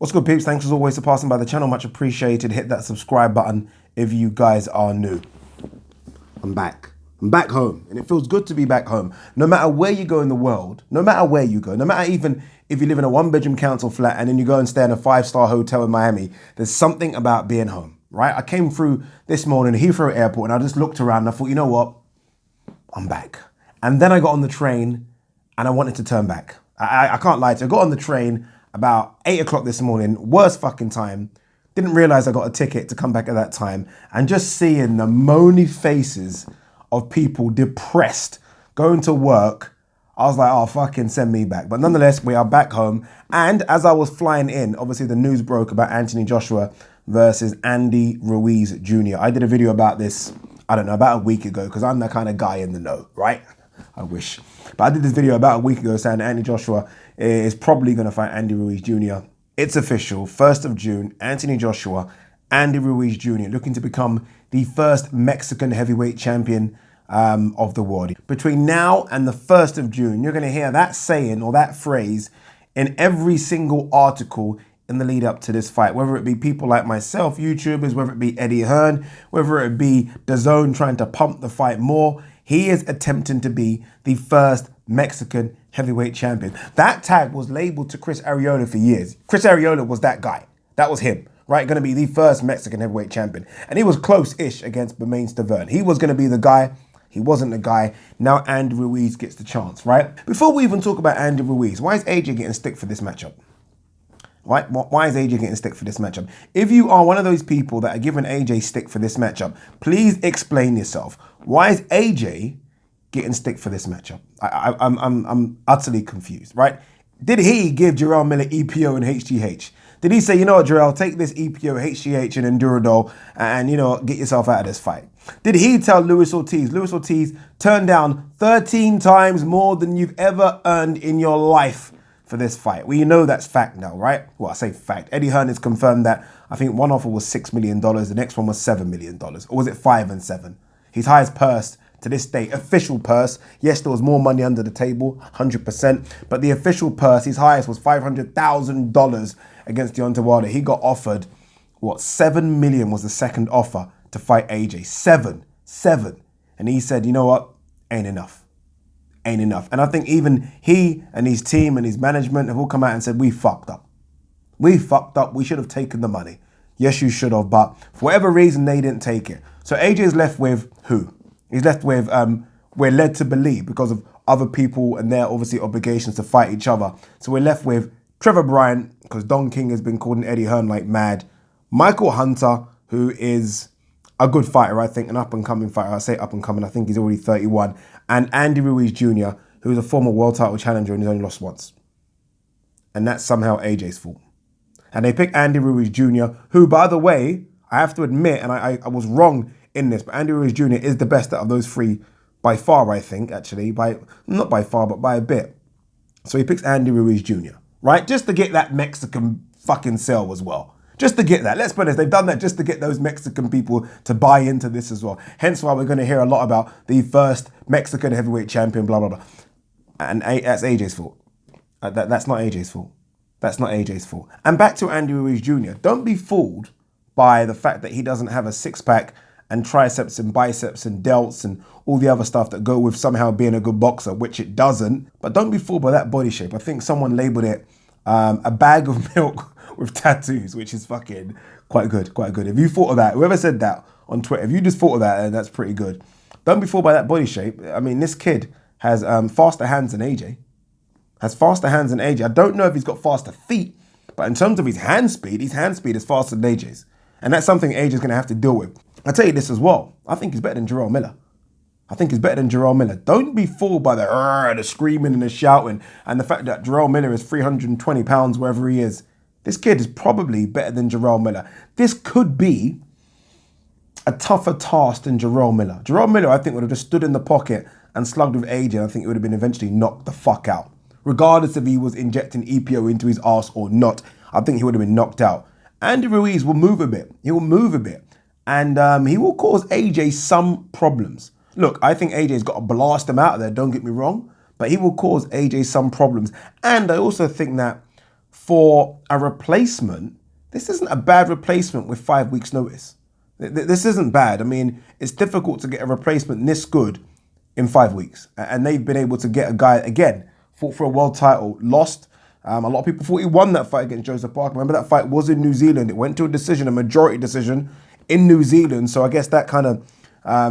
What's good, peeps? Thanks as always for passing by the channel. Much appreciated. Hit that subscribe button if you guys are new. I'm back. I'm back home, and it feels good to be back home. No matter where you go in the world, no matter where you go, no matter even if you live in a one-bedroom council flat and then you go and stay in a five-star hotel in Miami, there's something about being home, right? I came through this morning at Heathrow Airport and I just looked around and I thought, you know what? I'm back. And then I got on the train and I wanted to turn back. I can't lie to you. I got on the train about 8 o'clock this morning, worst fucking time. Didn't realize I got a ticket to come back at that time. And just seeing the moany faces of people depressed going to work, I was like, oh, fucking send me back. But nonetheless, we are back home. And as I was flying in, obviously the news broke about Anthony Joshua versus Andy Ruiz Jr. I did a video about this, I don't know, about a week ago, because I'm that kind of guy in the know, right? I wish. But I did this video about a week ago saying that Anthony Joshua is probably going to fight Andy Ruiz Jr. It's official, 1st of June, Anthony Joshua, Andy Ruiz Jr. looking to become the first Mexican heavyweight champion of the world. Between now and the 1st of June, you're going to hear that saying or that phrase in every single article in the lead up to this fight, whether it be people like myself, YouTubers, whether it be Eddie Hearn, whether it be DAZN trying to pump the fight more. He is attempting to be the first Mexican heavyweight champion. That tag was labeled to Chris Arreola for years. Chris Arreola was that guy. That was him, right? Going to be the first Mexican heavyweight champion. And he was close-ish against Bermane Stiverne. He was going to be the guy. He wasn't the guy. Now Andy Ruiz gets the chance, right? Before we even talk about Andy Ruiz, why is AJ getting stick for this matchup? Right? Why is AJ getting stick for this matchup? If you are one of those people that are giving AJ stick for this matchup, please explain yourself. Why is AJ getting stick for this matchup? I'm utterly confused, right? Did he give Jarrell Miller EPO and HGH? Did he say, you know what, Jarrell, take this EPO, HGH, and Endurodol and, you know, get yourself out of this fight? Did he tell Luis Ortiz, turn down 13 times more than you've ever earned in your life for this fight? Well, you know that's fact now, right? Well, I say fact. Eddie Hearn has confirmed that. I think one offer was $6 million. The next one was $7 million. Or was it 5 and 7? His highest purse to this day, official purse. Yes, there was more money under the table, 100%. But the official purse, his highest was $500,000 against Deontay Wilder. He got offered, what, $7 million was the second offer to fight AJ. Seven. And he said, you know what? Ain't enough. Ain't enough. And I think even he and his team and his management have all come out and said, we fucked up. We fucked up. We should have taken the money. Yes, you should have. But for whatever reason, they didn't take it. So AJ is left with who? He's left with, we're led to believe, because of other people and their obviously obligations to fight each other. So we're left with Trevor Bryant, because Don King has been calling Eddie Hearn like mad. Michael Hunter, who is a good fighter, I think, an up-and-coming fighter. I say up-and-coming, I think he's already 31. And Andy Ruiz Jr., who's a former world title challenger and he's only lost once. And that's somehow AJ's fault. And they picked Andy Ruiz Jr., who, by the way, I have to admit, and I was wrong in this, but Andy Ruiz Jr. is the best out of those three by far, I think, actually. Not by far, but by a bit. So he picks Andy Ruiz Jr., right? Just to get that Mexican fucking sell as well. Just to get that. Let's be honest, they've done that just to get those Mexican people to buy into this as well. Hence why we're going to hear a lot about the first Mexican heavyweight champion, blah, blah, blah. And that's AJ's fault. That's not AJ's fault. That's not AJ's fault. And back to Andy Ruiz Jr. Don't be fooled by the fact that he doesn't have a six-pack and triceps and biceps and delts and all the other stuff that go with somehow being a good boxer, which it doesn't. But don't be fooled by that body shape. I think someone labeled it a bag of milk with tattoos, which is fucking quite good, quite good. If you thought of that, whoever said that on Twitter, if you just thought of that, then that's pretty good. Don't be fooled by that body shape. I mean, this kid has faster hands than AJ. I don't know if he's got faster feet, but in terms of his hand speed is faster than AJ's. And that's something AJ's going to have to deal with. I'll tell you this as well. I think he's better than Jarrell Miller. Don't be fooled by the screaming and the shouting and the fact that Jarrell Miller is 320 pounds wherever he is. This kid is probably better than Jarrell Miller. This could be a tougher task than Jarrell Miller. Jarrell Miller, I think, would have just stood in the pocket and slugged with AJ. I think it would have been eventually knocked the fuck out. Regardless if he was injecting EPO into his arse or not, I think he would have been knocked out. Andy Ruiz will move a bit. And he will cause AJ some problems. Look, I think AJ's got to blast him out of there, don't get me wrong, but he will cause AJ some problems. And I also think that for a replacement, this isn't a bad replacement with 5 weeks notice. This isn't bad. I mean, it's difficult to get a replacement this good in 5 weeks. And they've been able to get a guy, again, fought for a world title, lost. A lot of people thought he won that fight against Joseph Parker. Remember, that fight was in New Zealand. It went to a decision, a majority decision in New Zealand. So I guess that kind of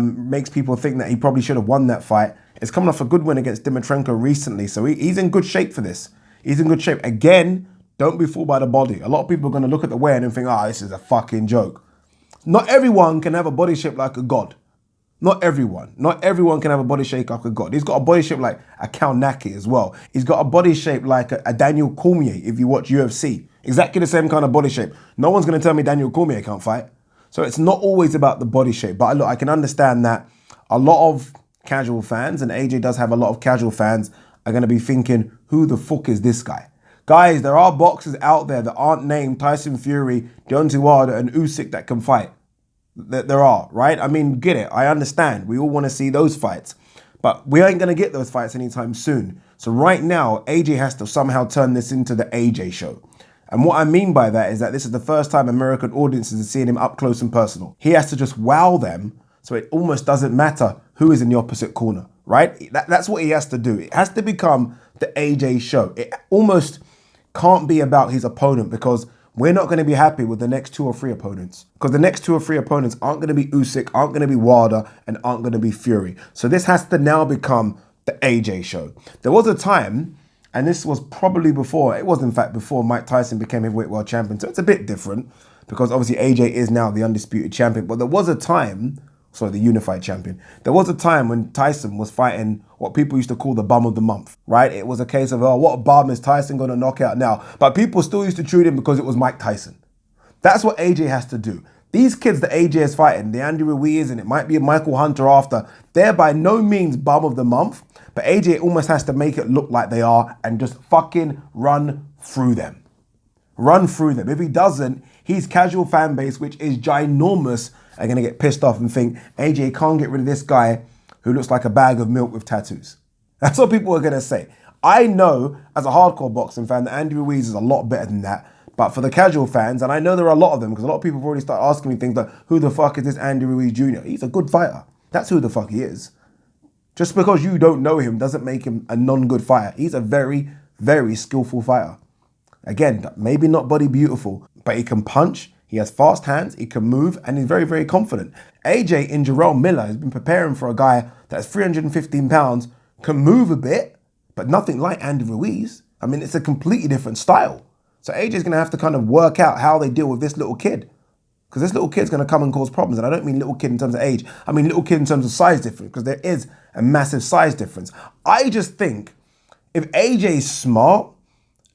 makes people think that he probably should have won that fight. It's coming off a good win against Dimitrenko recently. So he's in good shape for this. He's in good shape. Again, don't be fooled by the body. A lot of people are going to look at the weigh-in and think, this is a fucking joke. Not everyone can have a body shape like a god. Not everyone. Not everyone can have a body shape like a god. He's got a body shape like a Cal Naki as well. He's got a body shape like a Daniel Cormier if you watch UFC. Exactly the same kind of body shape. No one's going to tell me Daniel Cormier can't fight. So it's not always about the body shape. But look, I can understand that a lot of casual fans, and AJ does have a lot of casual fans, are going to be thinking, who the fuck is this guy? Guys, there are boxers out there that aren't named Tyson Fury, Deontay Wilder, and Usyk that can fight. There are, right? I mean, get it. I understand. We all want to see those fights. But we ain't going to get those fights anytime soon. So right now, AJ has to somehow turn this into the AJ show. And what I mean by that is that this is the first time American audiences are seeing him up close and personal. He has to just wow them so it almost doesn't matter who is in the opposite corner, right? That's what he has to do. It has to become the AJ show. It almost can't be about his opponent because we're not going to be happy with the next 2 or 3 opponents. Because the next 2 or 3 opponents aren't going to be Usyk, aren't going to be Wilder, and aren't going to be Fury. So this has to now become the AJ show. There was a time, and this was probably before, it was in fact before Mike Tyson became heavyweight world champion. So it's a bit different because obviously AJ is now the undisputed champion. But there was a time, sorry, the unified champion. There was a time when Tyson was fighting what people used to call the bum of the month, right? It was a case of, what bum is Tyson going to knock out now? But people still used to treat him because it was Mike Tyson. That's what AJ has to do. These kids that AJ is fighting, the Andy Ruiz, and it might be a Michael Hunter after, they're by no means bum of the month, but AJ almost has to make it look like they are and just fucking run through them. Run through them. If he doesn't, his casual fan base, which is ginormous, are going to get pissed off and think AJ can't get rid of this guy who looks like a bag of milk with tattoos. That's what people are going to say. I know as a hardcore boxing fan that Andy Ruiz is a lot better than that. But for the casual fans, and I know there are a lot of them because a lot of people have already started asking me things like, who the fuck is this Andy Ruiz Jr.? He's a good fighter. That's who the fuck he is. Just because you don't know him doesn't make him a non-good fighter. He's a very, very skillful fighter. Again, maybe not body beautiful, but he can punch. He has fast hands, he can move, and he's very, very confident. AJ in Jarrell Miller has been preparing for a guy that's 315 pounds, can move a bit, but nothing like Andy Ruiz. I mean, it's a completely different style. So AJ's going to have to kind of work out how they deal with this little kid. Because this little kid's going to come and cause problems. And I don't mean little kid in terms of age. I mean little kid in terms of size difference, because there is a massive size difference. I just think if AJ's smart,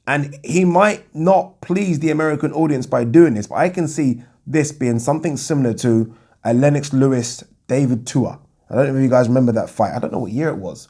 and he might not please the American audience by doing this, but I can see this being something similar to a Lennox Lewis, David Tua. I don't know if you guys remember that fight. I don't know what year it was,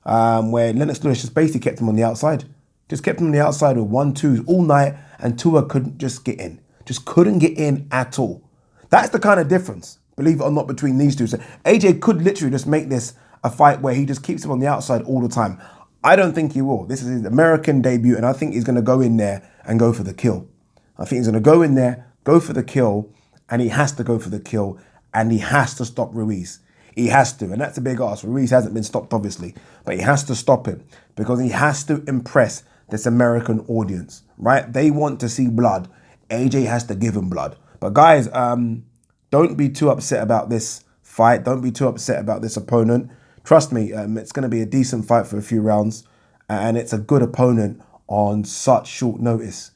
where Lennox Lewis just basically kept him on the outside. Just kept him on the outside with 1-2s all night, and Tua couldn't just get in. Just couldn't get in at all. That's the kind of difference, believe it or not, between these two. So AJ could literally just make this a fight where he just keeps him on the outside all the time. I don't think he will. This is his American debut, and I think he's going to go in there and go for the kill. I think he's going to go in there, go for the kill, and he has to go for the kill, and he has to stop Ruiz. He has to, and that's a big ask. Ruiz hasn't been stopped, obviously, but he has to stop him because he has to impress this American audience, right? They want to see blood. AJ has to give him blood. But guys, don't be too upset about this fight. Don't be too upset about this opponent. Trust me, it's going to be a decent fight for a few rounds, and it's a good opponent on such short notice.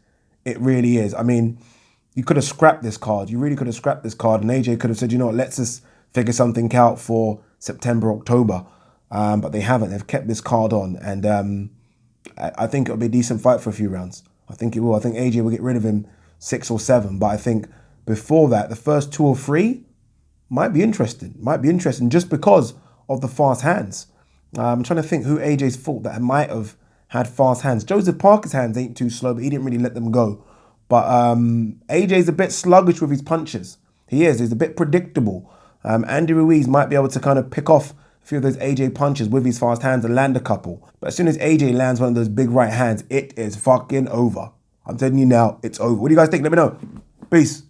It really is. I mean, you could have scrapped this card. You really could have scrapped this card, and AJ could have said, you know what, let's just figure something out for September, October. But they haven't. They've kept this card on, and I think it'll be a decent fight for a few rounds. I think it will. I think AJ will get rid of him 6 or 7, but I think before that, the first 2 or 3 might be interesting. Might be interesting just because of the fast hands. I'm trying to think who AJ's fought that might have had fast hands. Joseph Parker's hands ain't too slow, but he didn't really let them go. But AJ's a bit sluggish with his punches. He is. He's a bit predictable. Andy Ruiz might be able to kind of pick off a few of those AJ punches with his fast hands and land a couple. But as soon as AJ lands one of those big right hands, it is fucking over. I'm telling you now, it's over. What do you guys think? Let me know. Peace.